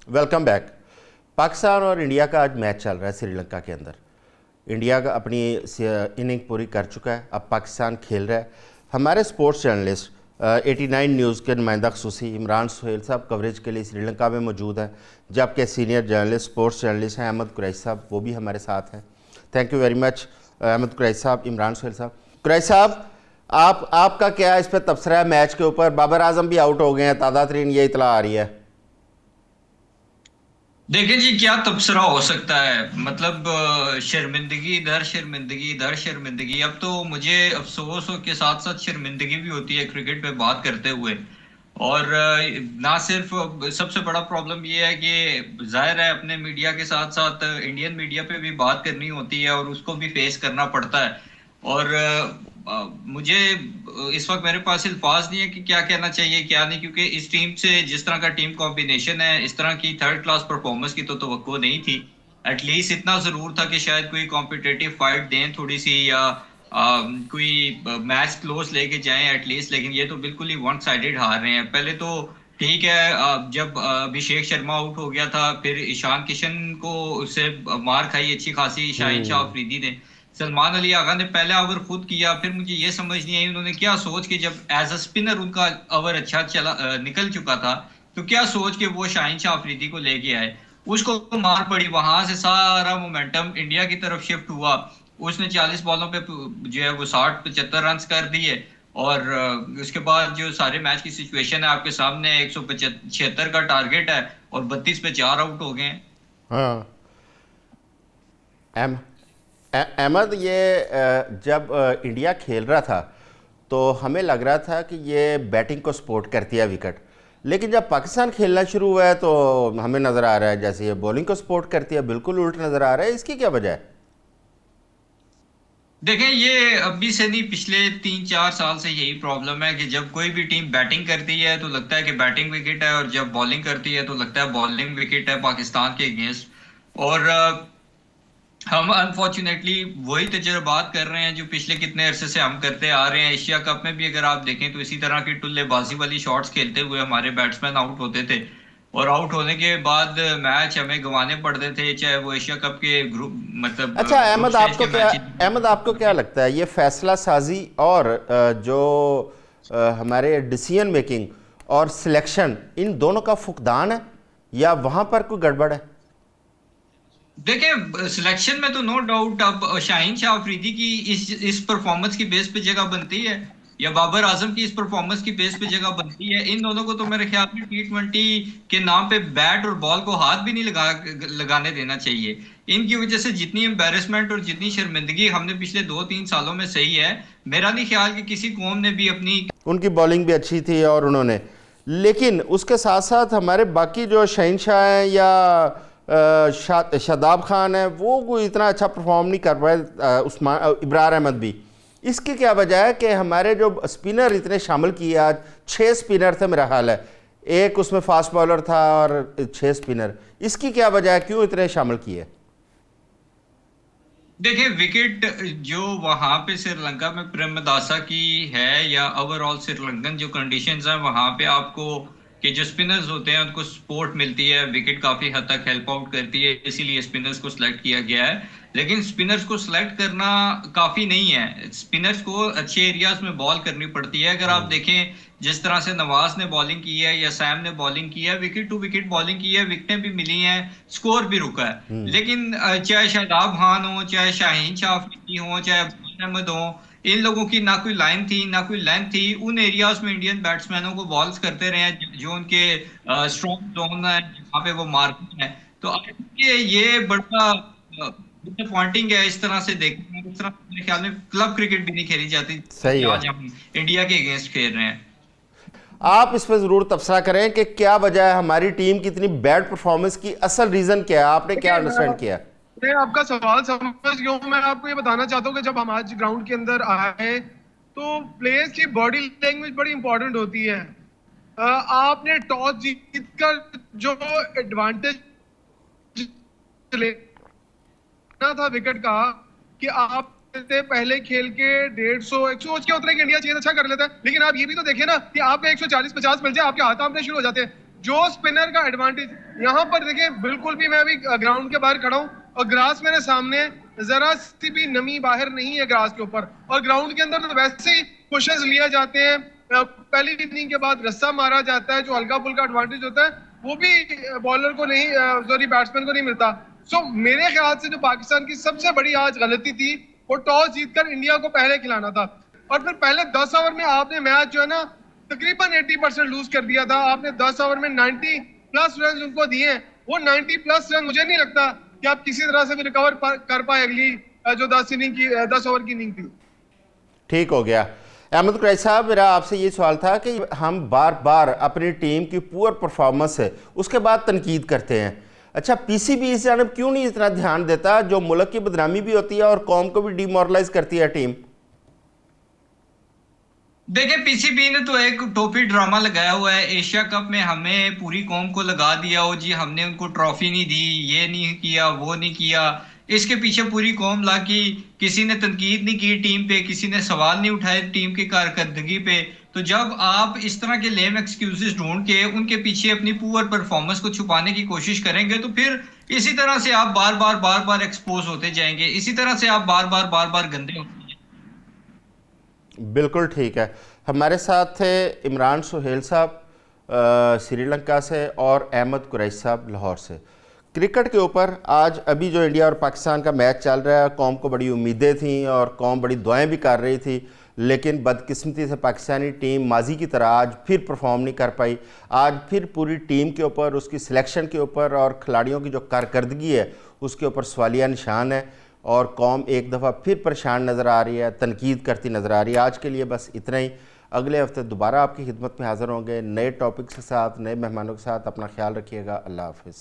Welcome back. Pakistan और India का आज मैच चल रहा है श्रीलंका के अंदर। इंडिया का अपनी इनिंग पूरी कर चुका है, अब पाकिस्तान खेल रहा है। हमारे स्पोर्ट्स जर्नलिस्ट 89 न्यूज़ के नुमाइंदा खसूसी इमरान सुहेल साहब कवरेज के लिए श्रीलंका में मौजूद हैं, जबकि सीनियर जर्नलिस्ट स्पोर्ट्स जर्नलिस्ट हैं अहमद कुरैशी साहब, वो भी हमारे साथ हैं। Thank you very much Ahmed Qureshi sahab, Imran Suhail साहब। कुरैशी साहब, आपका क्या इस पर तबसरा है मैच के ऊपर? बाबर आजम भी आउट हो गए हैं, ताज़ा तरीन ये इतला आ रही है। देखिए जी, क्या तबसरा हो सकता है। मतलब शर्मिंदगी इधर, शर्मिंदगी इधर, शर्मिंदगी। अब तो मुझे अफसोस हो के साथ साथ शर्मिंदगी भी होती है क्रिकेट पे बात करते हुए। और ना सिर्फ सबसे बड़ा प्रॉब्लम ये है कि जाहिर है अपने मीडिया के साथ साथ इंडियन मीडिया पे भी बात करनी होती है और उसको भी फेस करना पड़ता है। और मुझे इस वक्त मेरे पास अल्फाज नहीं है कि क्या कहना चाहिए क्या नहीं, क्योंकि इस टीम से जिस तरह का टीम कॉम्बिनेशन है, इस तरह की थर्ड क्लास परफॉर्मेंस की तो तवक्को नहीं थी। एटलीस्ट इतना जरूर था कि शायद कोई कॉम्पिटेटिव फाइट दें थोड़ी सी, या कोई मैच क्लोज लेके जाएं एटलीस्ट। लेकिन ये तो बिल्कुल ही वन साइडेड हार रहे हैं। पहले तो ठीक है, जब अभिषेक शर्मा आउट हो गया था, फिर ईशान किशन को उससे मार खाई अच्छी खासी शाहिन शाह हम्म। अफरीदी ने। सलमान अली आगा ने पहले ओवर खुद किया, फिर मुझे ये समझ नहीं आई उन्होंने क्या सोच के, जब एज अ स्पिनर उनका ओवर अच्छा चला निकल चुका था, तो क्या सोच के वो शाहिन शाह अफरीदी को लेके आए। उसको मार पड़ी, वहां से सारा मोमेंटम इंडिया की तरफ शिफ्ट हुआ। उसने 40 बॉलों पे जो है वो 60-75 रन कर दिए। और उसके बाद जो सारे मैच की सिचुएशन है आपके सामने, 176 का टारगेट है और 32 पे 4 आउट हो गए हैं। हाँ। एम अहमद, ये जब इंडिया खेल रहा था तो हमें लग रहा था कि ये बैटिंग को सपोर्ट करती है विकेट, लेकिन जब पाकिस्तान खेलना शुरू हुआ है तो हमें नज़र आ रहा है जैसे ये बॉलिंग को सपोर्ट करती है। बिल्कुल उल्ट नज़र आ रहा है, इसकी क्या वजह है? देखें, ये अभी से नहीं, पिछले 3-4 साल से यही प्रॉब्लम है कि जब कोई भी टीम बैटिंग करती है तो लगता है कि बैटिंग विकेट है, और जब बॉलिंग करती है तो लगता है बॉलिंग विकेट है पाकिस्तान के अगेंस्ट। और हम अनफॉर्चुनेटली वही तजुर्बात कर रहे हैं जो पिछले कितने अरसे से हम करते आ रहे हैं। एशिया कप में भी अगर आप देखें तो इसी तरह की टुल्लेबाजी वाली शॉट्स खेलते हुए हमारे बैट्समैन आउट होते थे, और आउट होने के बाद मैच हमें गंवाने पड़ते थे, चाहे वो एशिया कप के ग्रुप, मतलब अच्छा ग्रुप अहमद, स्टेज आपको के क्या मैच। अहमद आपको क्या लगता है ये फैसला साजी और जो हमारे डिसीजन मेकिंग और सिलेक्शन, इन दोनों का फुकदान है या वहाँ पर कोई गड़बड़ है? देखिए, सिलेक्शन में तो नो डाउट अब शाहीन शाह अफरीदी की इस परफॉर्मेंस की बेस पे जगह बनती है, या बाबर आजम की इस परफॉर्मेंस की बेस पे जगह बनती है। इन दोनों को तो मेरे ख्याल में T20 के नाम पे बैट और बॉल को हाथ भी नहीं लगाने देना चाहिए। इनकी वजह से जितनी एम्बेरसमेंट और जितनी शर्मिंदगी हमने पिछले 2-3 सालों में सही है, मेरा नहीं ख्याल कि किसी कौम ने भी अपनी। उनकी बॉलिंग भी अच्छी थी और उन्होंने, लेकिन उसके साथ साथ हमारे बाकी जो शहनशाह हैं या शादाब खान है वो कोई इतना अच्छा परफॉर्म नहीं कर पाए। उस्मान इब्रार अहमद भी। इसकी क्या वजह है कि हमारे जो स्पिनर इतने शामिल किए आज? 6 स्पिनर थे मेरा ख्याल है, एक उसमें फास्ट बॉलर था और 6 स्पिनर। इसकी क्या वजह है, क्यों इतने शामिल किए? देखिए, विकेट जो वहां पे श्रीलंका में प्रेमदासा की है, या ओवरऑल श्रीलंकन जो कंडीशंस हैं वहां पे आपको, कि जो स्पिनर्स होते हैं उनको सपोर्ट मिलती है, विकेट काफी हद तक हेल्प आउट करती है, इसीलिए स्पिनर्स को सिलेक्ट किया गया है। लेकिन स्पिनर्स को सिलेक्ट करना काफी नहीं है, स्पिनर्स को अच्छे एरियाज में बॉल करनी पड़ती है। अगर आप देखें जिस तरह से नवाज ने बॉलिंग की है या सैम ने बॉलिंग की है, विकेट टू विकेट बॉलिंग की है, विकेटें भी मिली हैं, स्कोर भी रुका है। लेकिन चाहे शादाब खान हो, चाहे शाहीन शाह अफरीदी हो, चाहे अफगान अहमद हो, इन लोगों की ना कोई लाइन थी ना कोई लेंथ थी। उन एरियाज में इंडियन बैट्समैनों को बॉल्स करते रहे हैं जो उनके स्ट्रॉन्ग जोन है, जहाँ पे वो मार्किंग है। तो आई थिंक ये बड़ा डिसअपॉइंटिंग है इस तरह से देखना। इस तरह मेरे ख्याल में क्लब क्रिकेट भी नहीं खेली जाती कि सही है। आज हम इंडिया के अगेंस्ट खेल रहे हैं। आप इस पर ज़रूर तबसरा करें कि क्या वजह है हमारी टीम की इतनी बैड परफॉर्मेंस की, असल रीज़न क्या है, आपने क्या देखिए, अंडरस्टैंड किया? मैं आपका सवाल समझ गया हूँ। मैं आपको ये बताना चाहता हूँ कि जब हम आज ग्राउंड के अंदर आए तो प्लेयर्स की बॉडी लैंग्वेज बड़ी इंपॉर्टेंट होती है। आपने टॉस जीत कर जो एडवांटेज लेना था विकेट का, कि आप से पहले खेल के 150 100 क्या उतना कि इंडिया चेज अच्छा कर लेता है, लेकिन आप ये भी तो देखिए ना कि आपका 140-50 मिल जाए आपके हाथ कांपने शुरू हो जाते हैं। जो स्पिनर का एडवांटेज यहाँ पर देखिए, बिल्कुल भी मैं अभी ग्राउंड के बाहर खड़ा हूँ और ग्रास मेरे सामने है, जरा सी भी नमी बाहर नहीं है ग्रास के ऊपर। और ग्राउंड के अंदर तो वैसे ही क्वेश्चंस लिए जाते हैं, पहली इनिंग के बाद रस्सा मारा जाता है, जो हल्का फुल्का एडवांटेज होता है वो भी बॉलर को नहीं, सॉरी बैट्समैन को नहीं मिलता। सो मेरे ख्याल से जो पाकिस्तान की सबसे बड़ी आज गलती थी वो टॉस जीतकर इंडिया को पहले खिलाना था, और फिर पहले 10 ओवर में आपने मैच जो है ना तकरीबन 80% लूज कर दिया था। आपने 10 ओवर में 90 प्लस रन उनको दिए हैं, वो 90 प्लस रन मुझे नहीं लगता कि आप किसी तरह से भी रिकवर कर पाए अगली जो 10 ओवर की इनिंग थी। ठीक हो गया। अहमद कुरैशी साहब, मेरा आपसे ये सवाल था कि हम बार बार अपनी टीम की पुअर परफॉर्मेंस है उसके बाद तनकीद करते हैं, अच्छा पीसीबी इस जानब क्यों नहीं इतना ध्यान देता, जो मुल्क की बदनामी भी होती है और कौम को भी डिमोरलाइज करती है टीम? देखिए, पीसीबी ने तो एक टोपी ड्रामा लगाया हुआ है। एशिया कप में हमें पूरी कौम को लगा दिया हो जी, हमने उनको ट्रॉफी नहीं दी, ये नहीं किया, वो नहीं किया। इसके पीछे पूरी कौम लागी, किसी ने तनकीद नहीं की टीम पे, किसी ने सवाल नहीं उठाए टीम की कारकर्दगी पे। तो जब आप इस तरह के लेम एक्सक्यूजेस ढूंढ के उनके पीछे अपनी पुअर परफॉर्मेंस को छुपाने की कोशिश करेंगे तो फिर इसी तरह से आप बार बार एक्सपोज होते जाएंगे, इसी तरह से आप बार बार गंदे होते जाएंगे। बिल्कुल ठीक है। हमारे साथ थे इमरान सुहेल साहब श्रीलंका से और अहमद कुरैशी साहब लाहौर से। क्रिकेट के ऊपर आज अभी जो इंडिया और पाकिस्तान का मैच चल रहा है, कौम को बड़ी उम्मीदें थीं और कौम बड़ी दुआएं भी कर रही थी, लेकिन बदकिस्मती से पाकिस्तानी टीम माजी की तरह आज फिर परफॉर्म नहीं कर पाई। आज फिर पूरी टीम के ऊपर, उसकी सिलेक्शन के ऊपर और खिलाड़ियों की जो कारकर्दगी है उसके ऊपर सवालिया निशान है और कौम एक दफ़ा फिर परेशान नज़र आ रही है, तनकीद करती नज़र आ रही है। आज के लिए बस इतना ही। अगले हफ्ते दोबारा आपकी खिदमत में हाज़िर होंगे नए टॉपिक्स के साथ, नए मेहमानों के साथ। अपना ख्याल रखिएगा। अल्लाह हाफ़िज़।